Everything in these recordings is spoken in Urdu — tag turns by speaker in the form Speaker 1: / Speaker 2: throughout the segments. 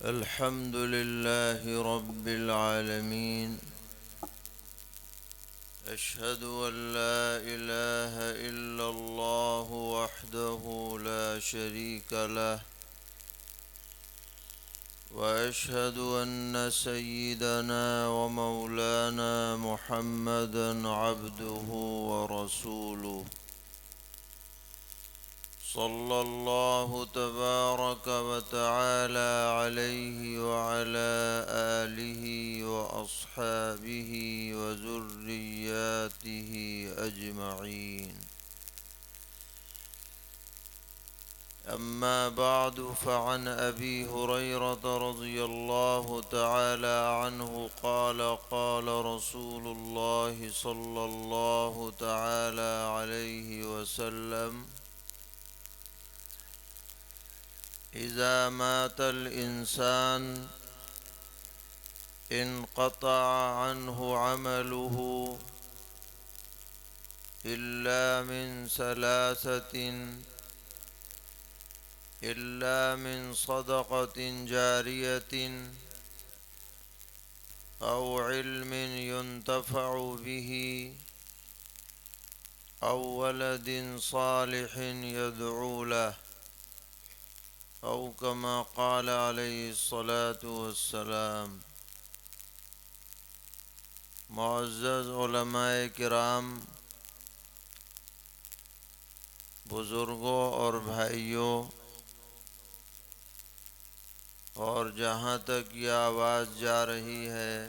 Speaker 1: الحمد لله رب العالمين. أشهد أن لا إله إلا الله وحده لا شريك له، وأشهد أن سيدنا ومولانا محمدا عبده ورسوله، صلى الله تبارك وتعالى عليه وعلى آله وأصحابه وذرياته أجمعين. أما بعد، فعن أبي هريرة رضي الله تعالى عنه قال قال رسول الله صلى الله تعالى عليه وسلم: إذا مات الإنسان انقطع عنه عمله إلا من صدقة جارية أو علم ينتفع به أو ولد صالح يدعو له، أو كما قال عليه الصلاة والسلام۔ معزز علماء کرام، بزرگوں اور بھائیوں، اور جہاں تک یہ آواز جا رہی ہے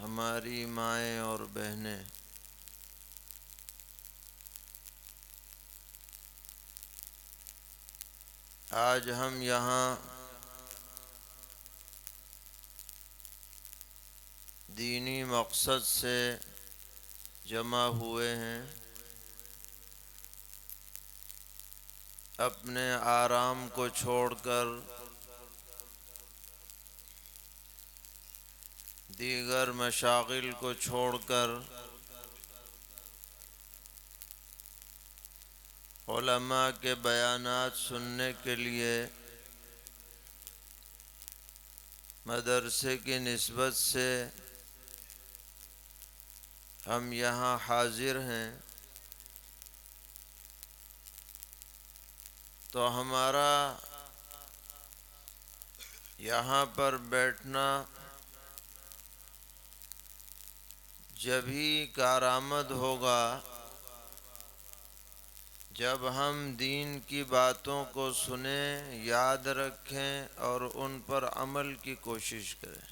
Speaker 1: ہماری مائیں اور بہنیں، آج ہم یہاں دینی مقصد سے جمع ہوئے ہیں، اپنے آرام کو چھوڑ کر دیگر مشاغل کو چھوڑ کر علماء کے بیانات سننے کے لیے مدرسے کی نسبت سے ہم یہاں حاضر ہیں، تو ہمارا یہاں پر بیٹھنا جبھی کارآمد ہوگا جب ہم دین کی باتوں کو سنیں، یاد رکھیں اور ان پر عمل کی کوشش کریں۔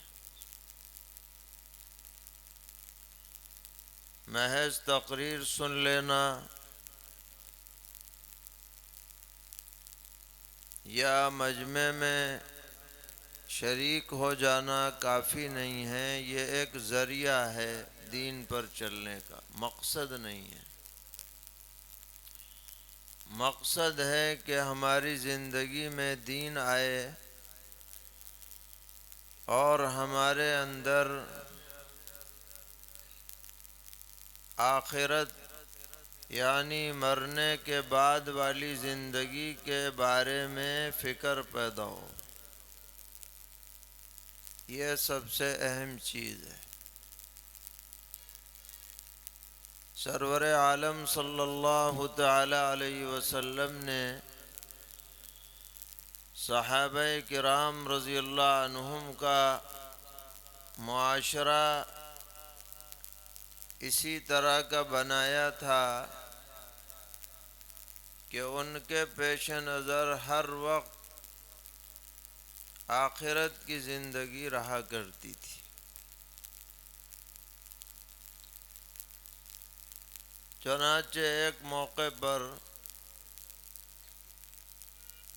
Speaker 1: محض تقریر سن لینا یا مجمع میں شریک ہو جانا کافی نہیں ہے، یہ ایک ذریعہ ہے دین پر چلنے کا، مقصد نہیں ہے۔ مقصد ہے کہ ہماری زندگی میں دین آئے اور ہمارے اندر آخرت یعنی مرنے کے بعد والی زندگی کے بارے میں فکر پیدا ہو، یہ سب سے اہم چیز ہے۔ سرور عالم صلی اللہ تعالی علیہ وسلم نے صحابہ کرام رضی اللہ عنہم کا معاشرہ اسی طرح کا بنایا تھا کہ ان کے پیش نظر ہر وقت آخرت کی زندگی رہا کرتی تھی۔ چنانچہ ایک موقع پر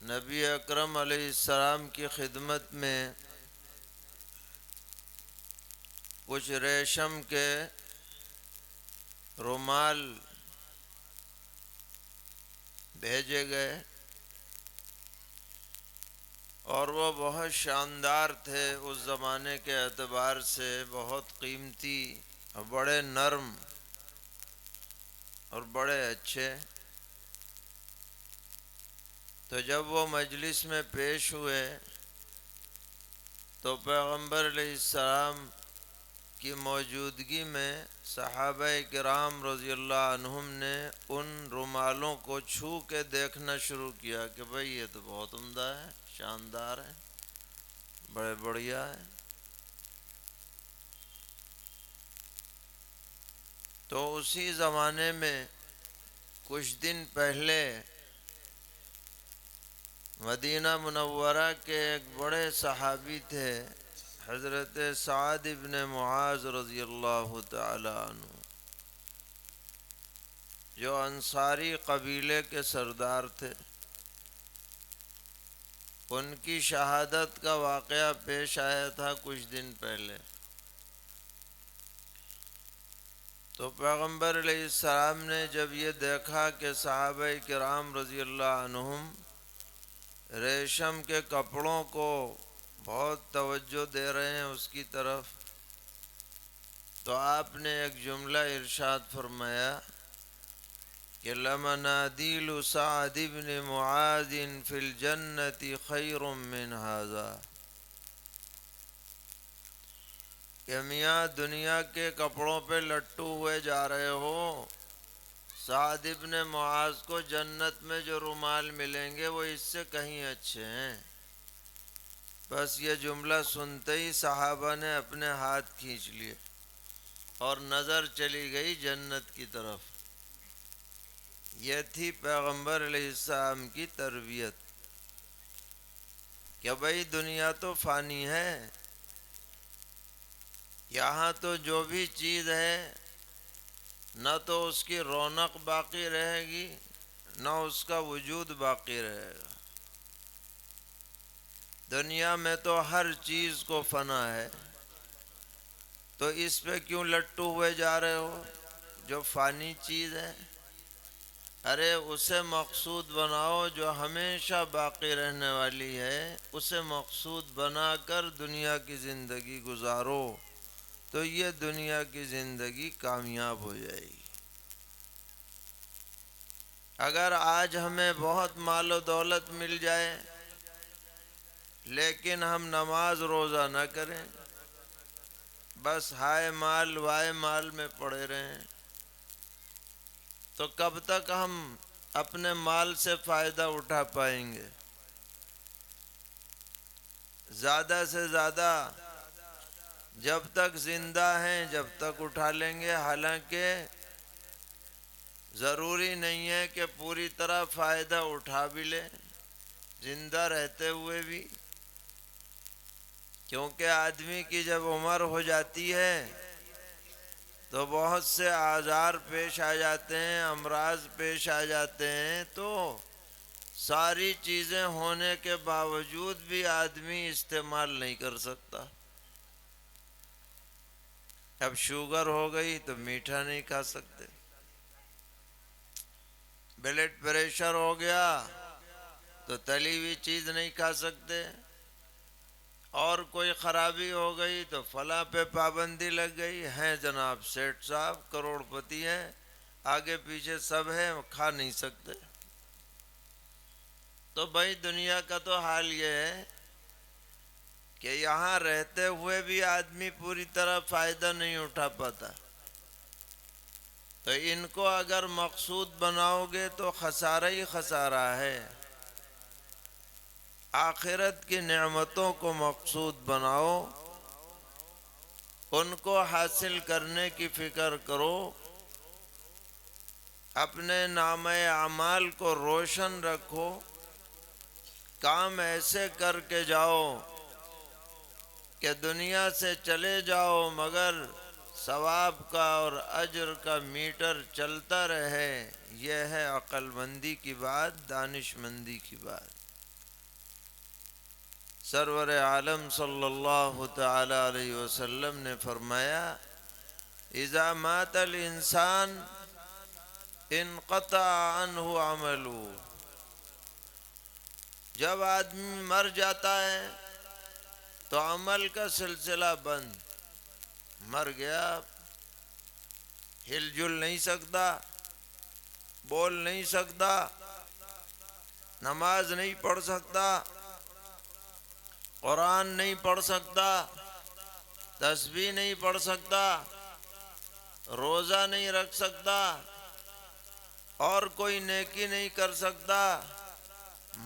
Speaker 1: نبی اکرم علیہ السلام کی خدمت میں کچھ ریشم کے رومال بھیجے گئے اور وہ بہت شاندار تھے، اس زمانے کے اعتبار سے بہت قیمتی اور بڑے نرم اور بڑے اچھے۔ تو جب وہ مجلس میں پیش ہوئے تو پیغمبر علیہ السلام کی موجودگی میں صحابہ کرام رضی اللہ عنہم نے ان رومالوں کو چھو کے دیکھنا شروع کیا کہ بھئی یہ تو بہت عمدہ ہے، شاندار ہے، بڑے بڑھیا ہے۔ تو اسی زمانے میں کچھ دن پہلے مدینہ منورہ کے ایک بڑے صحابی تھے، حضرت سعد ابن معاذ رضی اللہ تعالی عنہ، جو انصاری قبیلے کے سردار تھے۔ ان کی شہادت کا واقعہ پیش آیا تھا کچھ دن پہلے۔ تو پیغمبر علیہ السلام نے جب یہ دیکھا کہ صحابہ کرام رضی اللہ عنہم ریشم کے کپڑوں کو بہت توجہ دے رہے ہیں اس کی طرف، تو آپ نے ایک جملہ ارشاد فرمایا کہ لَمَنَادِيلُ سَعْدِ بْنِ مُعَاذٍ فِي الْجَنَّةِ خَيْرٌ مِّنْ هَذَا، کہ میاں دنیا کے کپڑوں پہ لٹو ہوئے جا رہے ہو، سعد ابن معاذ کو جنت میں جو رومال ملیں گے وہ اس سے کہیں اچھے ہیں۔ بس یہ جملہ سنتے ہی صحابہ نے اپنے ہاتھ کھینچ لیے اور نظر چلی گئی جنت کی طرف۔ یہ تھی پیغمبر علیہ السلام کی تربیت کہ بھئی دنیا تو فانی ہے، یہاں تو جو بھی چیز ہے نہ تو اس کی رونق باقی رہے گی نہ اس کا وجود باقی رہے گا۔ دنیا میں تو ہر چیز کو فنا ہے، تو اس پہ کیوں لٹو ہوئے جا رہے ہو جو فانی چیز ہے؟ ارے اسے مقصود بناؤ جو ہمیشہ باقی رہنے والی ہے، اسے مقصود بنا کر دنیا کی زندگی گزارو تو یہ دنیا کی زندگی کامیاب ہو جائے گی۔ اگر آج ہمیں بہت مال و دولت مل جائے لیکن ہم نماز روزہ نہ کریں، بس ہائے مال وائے مال میں پڑے رہیں، تو کب تک ہم اپنے مال سے فائدہ اٹھا پائیں گے؟ زیادہ سے زیادہ جب تک زندہ ہیں جب تک اٹھا لیں گے، حالانکہ ضروری نہیں ہے کہ پوری طرح فائدہ اٹھا بھی لیں زندہ رہتے ہوئے بھی، کیونکہ آدمی کی جب عمر ہو جاتی ہے تو بہت سے آزار پیش آ جاتے ہیں، امراض پیش آ جاتے ہیں، تو ساری چیزیں ہونے کے باوجود بھی آدمی استعمال نہیں کر سکتا۔ اب شوگر ہو گئی تو میٹھا نہیں کھا سکتے، بلڈ پریشر ہو گیا تو تلی ہوئی چیز نہیں کھا سکتے، اور کوئی خرابی ہو گئی تو فلاں پہ پابندی لگ گئی، ہیں جناب سیٹھ صاحب کروڑ پتی ہیں، آگے پیچھے سب ہے، کھا نہیں سکتے۔ تو بھائی دنیا کا تو حال یہ ہے کہ یہاں رہتے ہوئے بھی آدمی پوری طرح فائدہ نہیں اٹھا پاتا، تو ان کو اگر مقصود بناؤ گے تو خسارہ ہی خسارہ ہے۔ آخرت کی نعمتوں کو مقصود بناؤ، ان کو حاصل کرنے کی فکر کرو، اپنے نامہ اعمال کو روشن رکھو، کام ایسے کر کے جاؤ کہ دنیا سے چلے جاؤ مگر ثواب کا اور اجر کا میٹر چلتا رہے۔ یہ ہے عقل مندی کی بات، دانش مندی کی بات۔ سرور عالم صلی اللہ تعالی علیہ وسلم نے فرمایا اذا مات الانسان انقطع عنہ عملہ، جب آدمی مر جاتا ہے تو عمل کا سلسلہ بند، مر گیا، ہل جل نہیں سکتا، بول نہیں سکتا، نماز نہیں پڑھ سکتا، قرآن نہیں پڑھ سکتا، تسبیح نہیں پڑھ سکتا، روزہ نہیں رکھ سکتا، اور کوئی نیکی نہیں کر سکتا،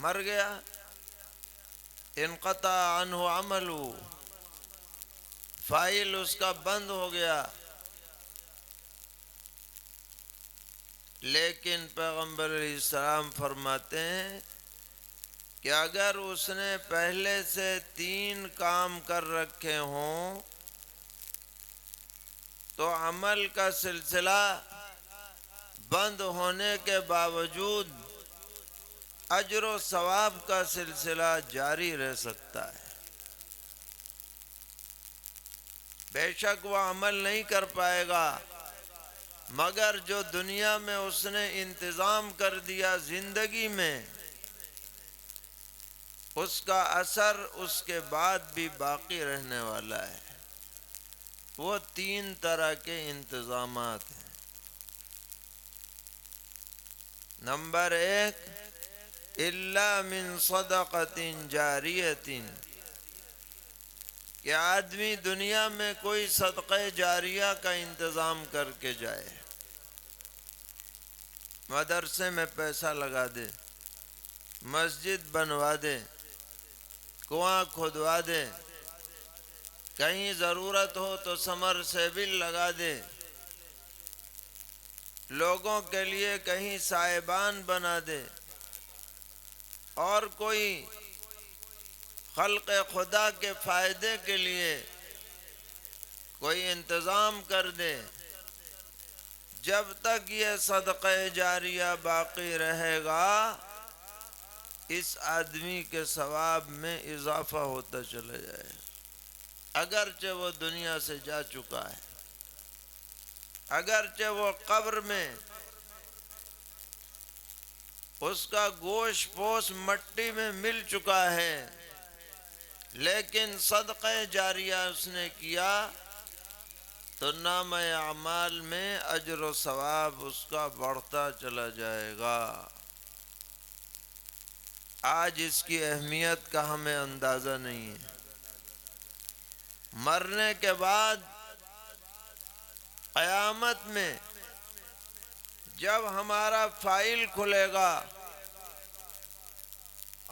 Speaker 1: مر گیا، انقطع عنہ عملہ، فائل اس کا بند ہو گیا۔ لیکن پیغمبر علیہ السلام فرماتے ہیں کہ اگر اس نے پہلے سے 3 کام کر رکھے ہوں تو عمل کا سلسلہ بند ہونے کے باوجود اجر و ثواب کا سلسلہ جاری رہ سکتا ہے۔ بے شک وہ عمل نہیں کر پائے گا، مگر جو دنیا میں اس نے انتظام کر دیا زندگی میں، اس کا اثر اس کے بعد بھی باقی رہنے والا ہے۔ وہ 3 طرح کے انتظامات ہیں۔ نمبر 1، الا من صدقۃ جاریۃ، کہ آدمی دنیا میں کوئی صدقہ جاریہ کا انتظام کر کے جائے، مدرسے میں پیسہ لگا دے، مسجد بنوا دے، کنواں کھودوا دے، کہیں ضرورت ہو تو سمر سیبل لگا دے، لوگوں کے لیے کہیں سائبان بنا دے، اور کوئی خلق خدا کے فائدے کے لیے کوئی انتظام کر دے، جب تک یہ صدقہ جاریہ باقی رہے گا اس آدمی کے ثواب میں اضافہ ہوتا چلا جائے، اگرچہ وہ دنیا سے جا چکا ہے، اگرچہ وہ قبر میں اس کا گوشت پوش مٹی میں مل چکا ہے، لیکن صدقہ جاریہ اس نے کیا تو نامہ اعمال میں اجر و ثواب اس کا بڑھتا چلا جائے گا۔ آج اس کی اہمیت کا ہمیں اندازہ نہیں ہے۔ مرنے کے بعد قیامت میں جب ہمارا فائل کھلے گا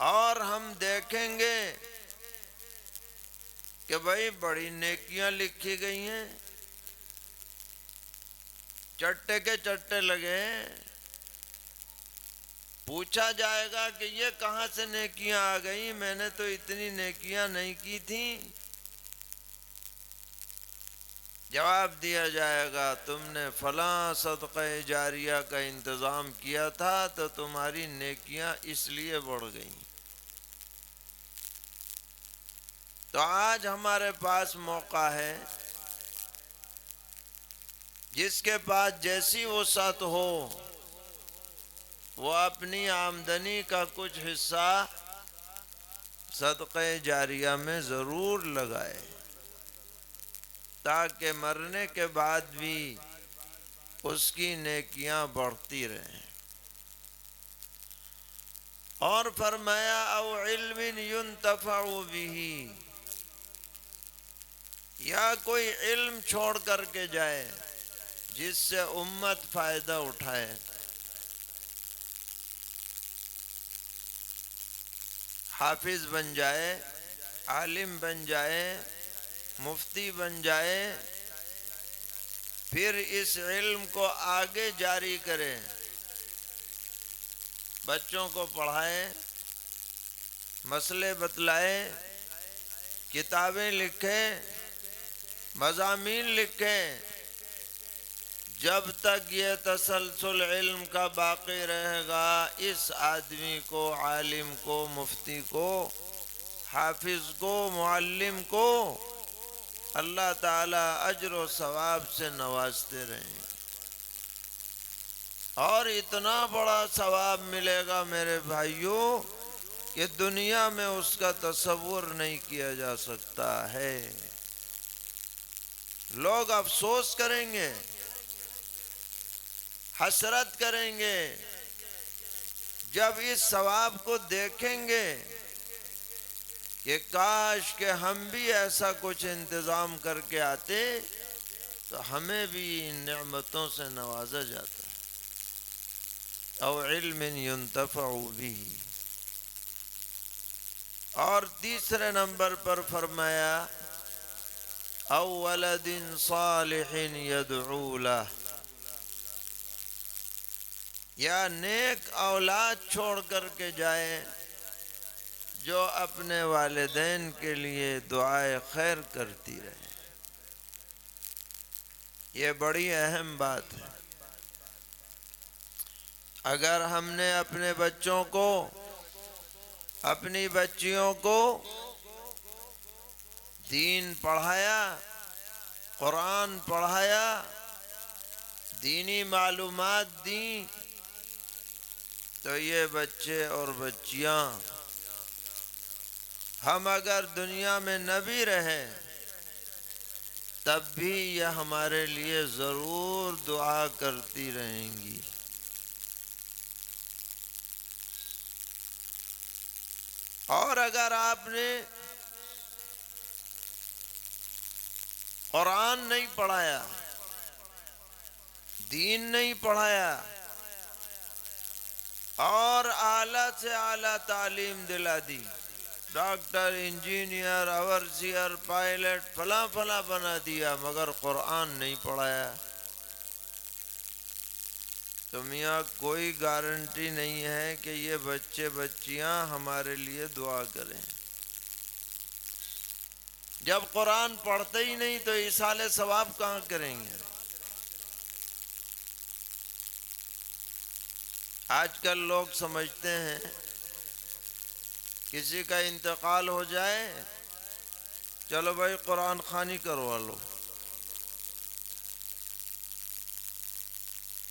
Speaker 1: اور ہم دیکھیں گے کہ بھئی بڑی نیکیاں لکھی گئی ہیں، چٹے کے چٹے لگے ہیں، پوچھا جائے گا کہ یہ کہاں سے نیکیاں آ گئی، میں نے تو اتنی نیکیاں نہیں کی تھیں۔ جواب دیا جائے گا تم نے فلاں صدقہ جاریہ کا انتظام کیا تھا تو تمہاری نیکیاں اس لیے بڑھ گئیں۔ تو آج ہمارے پاس موقع ہے، جس کے پاس جیسی وسعت ہو وہ اپنی آمدنی کا کچھ حصہ صدقہ جاریہ میں ضرور لگائے، تاکہ مرنے کے بعد بھی اس کی نیکیاں بڑھتی رہیں۔ اور فرمایا او علم ينتفع به، یا کوئی علم چھوڑ کر کے جائے جس سے امت فائدہ اٹھائے۔ حافظ بن جائے، عالم بن جائے، مفتی بن جائے، پھر اس علم کو آگے جاری کرے، بچوں کو پڑھائے، مسئلے بتلائے، کتابیں لکھے، مضامین لکھے، جب تک یہ تسلسل علم کا باقی رہے گا اس آدمی کو، عالم کو، مفتی کو، حافظ کو، معلم کو اللہ تعالی اجر و ثواب سے نوازتے رہیں گے، اور اتنا بڑا ثواب ملے گا میرے بھائیوں کہ دنیا میں اس کا تصور نہیں کیا جا سکتا ہے۔ لوگ افسوس کریں گے، حسرت کریں گے جب اس ثواب کو دیکھیں گے کہ کاش کہ ہم بھی ایسا کچھ انتظام کر کے آتے تو ہمیں بھی ان نعمتوں سے نوازا جاتا. او علم ينتفع به. اور تیسرے نمبر پر فرمایا او ولد صالح يدعو له، یا نیک اولاد چھوڑ کر کے جائے جو اپنے والدین کے لیے دعائے خیر کرتی رہے. یہ بڑی اہم بات ہے. اگر ہم نے اپنے بچوں کو، اپنی بچیوں کو دین پڑھایا، قرآن پڑھایا، دینی معلومات دیں، تو یہ بچے اور بچیاں ہم اگر دنیا میں نہ بھی رہے تب بھی یہ ہمارے لیے ضرور دعا کرتی رہیں گی. اور اگر آپ نے قرآن نہیں پڑھایا، دین نہیں پڑھایا، اور اعلیٰ سے اعلیٰ تعلیم دلا دی، ڈاکٹر، انجینئر، اوورسیئر، پائلٹ، فلاں فلاں بنا دیا، مگر قرآن نہیں پڑھایا، تو میاں کوئی گارنٹی نہیں ہے کہ یہ بچے بچیاں ہمارے لیے دعا کریں. جب قرآن پڑھتے ہی نہیں تو ایصال ثواب کہاں کریں گے؟ آج کل لوگ سمجھتے ہیں کسی کا انتقال ہو جائے چلو بھائی قرآن خوانی کروا لو،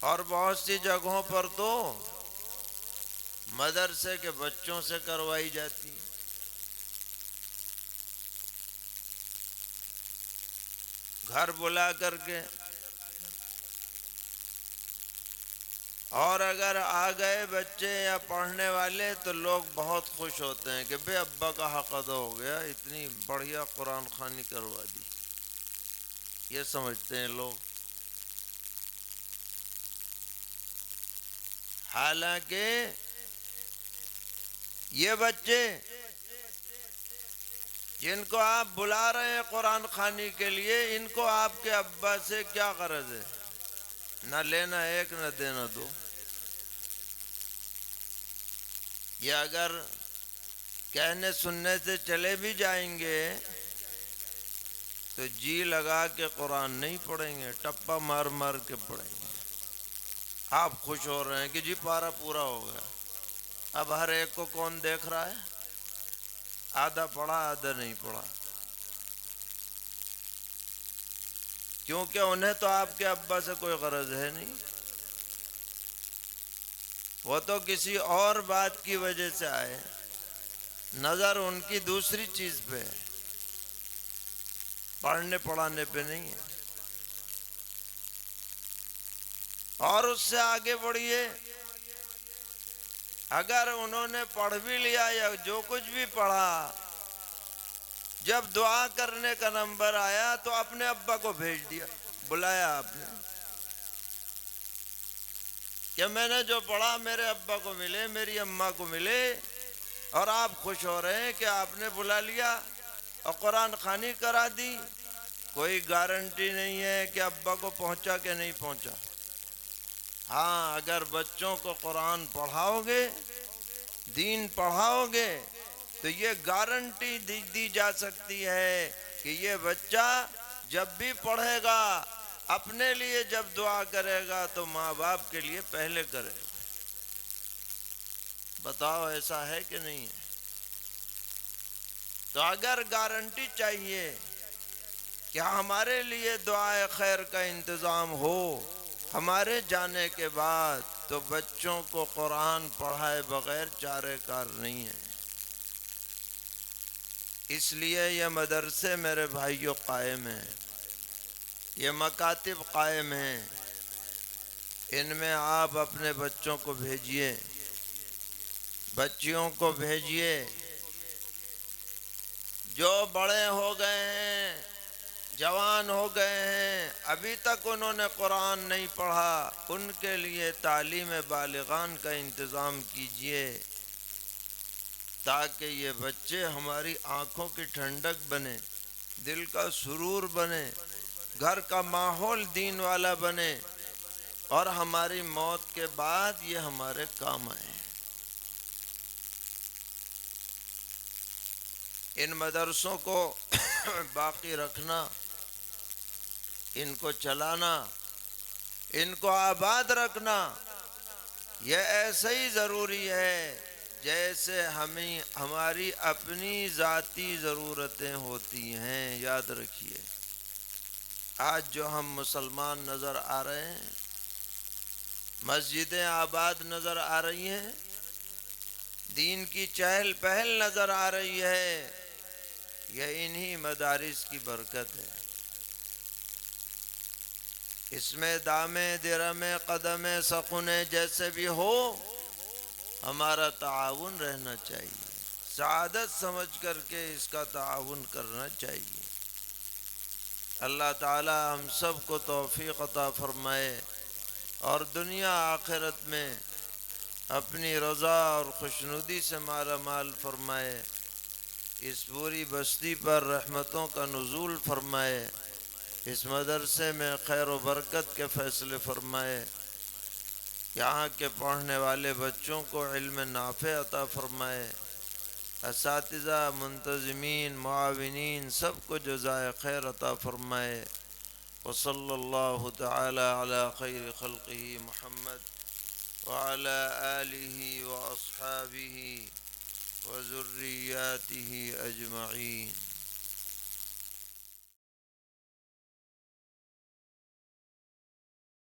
Speaker 1: اور بہت سی جگہوں پر تو مدرسے کے بچوں سے کروائی جاتی. گھر بلا کر کے، اور اگر آ گئے بچے یا پڑھنے والے تو لوگ بہت خوش ہوتے ہیں کہ بے ابا کا حق ادا ہو گیا، اتنی بڑھیا قرآن خوانی کروا دی. یہ سمجھتے ہیں لوگ. حالانکہ یہ بچے جن کو آپ بلا رہے ہیں قرآن خوانی کے لیے، ان کو آپ کے ابا سے کیا غرض ہے؟ نہ لینا ایک نہ دینا دو. یہ اگر کہنے سننے سے چلے بھی جائیں گے تو جی لگا کے قرآن نہیں پڑھیں گے، ٹپا مار مار کے پڑھیں گے. آپ خوش ہو رہے ہیں کہ جی پارا پورا ہو گیا. اب ہر ایک کو کون دیکھ رہا ہے؟ آدھا پڑھا آدھا نہیں پڑھا. کیونکہ انہیں تو آپ کے ابا سے کوئی غرض ہے نہیں، وہ تو کسی اور بات کی وجہ سے آئے، نظر ان کی دوسری چیز پہ ہے، پڑھنے پڑھانے پہ نہیں ہے. اور اس سے آگے بڑھیے، اگر انہوں نے پڑھ بھی لیا یا جو کچھ بھی پڑھا، جب دعا کرنے کا نمبر آیا تو اپنے ابا کو بھیج دیا، بلایا آپ نے کہ میں نے جو پڑھا میرے ابا کو ملے، میری اماں کو ملے. اور آپ خوش ہو رہے ہیں کہ آپ نے بلا لیا اور قرآن خوانی کرا دی. کوئی گارنٹی نہیں ہے کہ ابا کو پہنچا کہ نہیں پہنچا. ہاں، اگر بچوں کو قرآن پڑھاؤ گے، دین پڑھاؤ گے، تو یہ گارنٹی دی جا سکتی ہے کہ یہ بچہ جب بھی پڑھے گا، اپنے لیے جب دعا کرے گا تو ماں باپ کے لیے پہلے کرے گا. بتاؤ ایسا ہے کہ نہیں ہے؟ تو اگر گارنٹی چاہیے کہ ہمارے لیے دعائے خیر کا انتظام ہو ہمارے جانے کے بعد، تو بچوں کو قرآن پڑھائے بغیر چارے کار نہیں ہے. اس لیے یہ مدرسے میرے بھائیوں قائم ہیں، یہ مکاتب قائم ہیں. ان میں آپ اپنے بچوں کو بھیجیے، بچیوں کو بھیجیے. جو بڑے ہو گئے ہیں، جوان ہو گئے ہیں، ابھی تک انہوں نے قرآن نہیں پڑھا، ان کے لیے تعلیم بالغان کا انتظام کیجئے، تاکہ یہ بچے ہماری آنکھوں کی ٹھنڈک بنے، دل کا سرور بنے، گھر کا ماحول دین والا بنے، اور ہماری موت کے بعد یہ ہمارے کام آئیں۔ ان مدرسوں کو باقی رکھنا، ان کو چلانا، ان کو آباد رکھنا، یہ ایسے ہی ضروری ہے جیسے ہماری اپنی ذاتی ضرورتیں ہوتی ہیں۔ یاد رکھیے، آج جو ہم مسلمان نظر آ رہے ہیں، مسجدیں آباد نظر آ رہی ہیں، دین کی چہل پہل نظر آ رہی ہے، یہ انہی مدارس کی برکت ہے۔ اس میں دامے درمے قدمے سخنے جیسے بھی ہو، ہمارا تعاون رہنا چاہیے، سعادت سمجھ کر کے اس کا تعاون کرنا چاہیے۔ اللہ تعالی ہم سب کو توفیق عطا فرمائے، اور دنیا آخرت میں اپنی رضا اور خوشنودی سے مالا مال فرمائے، اس پوری بستی پر رحمتوں کا نزول فرمائے، اس مدرسے میں خیر و برکت کے فیصلے فرمائے، یہاں کے پڑھنے والے بچوں کو علم نافع عطا فرمائے، اساتذہ، منتظمین، معاونین سب کو جزائے خیر عطا فرمائے۔ وصلی اللہ تعالی علی خیر خلقہ محمد وعلی آلہ واصحابہ وذریاتہ اجمعین۔